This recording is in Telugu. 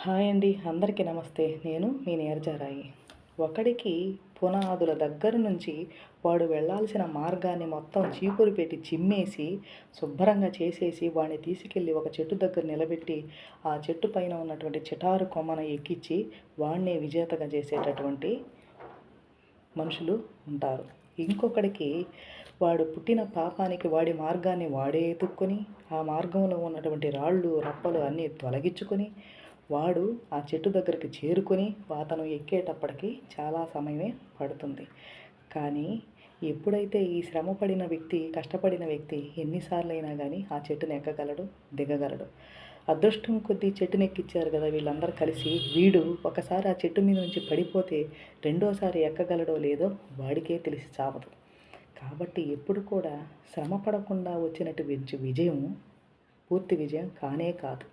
హాయ్ అండి, అందరికీ నమస్తే. నేను మీ నీరజారాయి. ఒకడికి పునాదుల దగ్గర నుంచి వాడు వెళ్ళాల్సిన మార్గాన్ని మొత్తం చీపురు పెట్టి చిమ్మేసి, శుభ్రంగా చేసేసి, వాడిని తీసుకెళ్ళి ఒక చెట్టు దగ్గర నిలబెట్టి, ఆ చెట్టు పైన ఉన్నటువంటి చిటారు కొమ్మన ఎక్కించి, వాడినే విజేతగా చేసేటటువంటి మనుషులు ఉంటారు. ఇంకొకడికి వాడు పుట్టిన పాపానికి వాడి మార్గాన్ని వాడే ఎతుక్కొని, ఆ మార్గంలో ఉన్నటువంటి రాళ్ళు రప్పలు అన్నీ తొలగించుకొని, వాడు ఆ చెట్టు దగ్గరికి చేరుకొని అతను ఎక్కేటప్పటికి చాలా సమయమే పడుతుంది. కానీ ఎప్పుడైతే ఈ శ్రమపడిన వ్యక్తి, కష్టపడిన వ్యక్తి ఎన్నిసార్లైనా కానీ ఆ చెట్టుని ఎక్కగలడు, దిగగలడు. అదృష్టం కొద్దీ చెట్టునెక్కిచ్చారు కదా వీళ్ళందరూ కలిసి. వీడు ఒకసారి ఆ చెట్టు మీద నుంచి పడిపోతే రెండోసారి ఎక్కగలడో లేదో వాడికే తెలిసి చావదు. కాబట్టి ఎప్పుడు కూడా శ్రమ పడకుండా వచ్చినటువంటి విజయం పూర్తి విజయం కానే కాదు.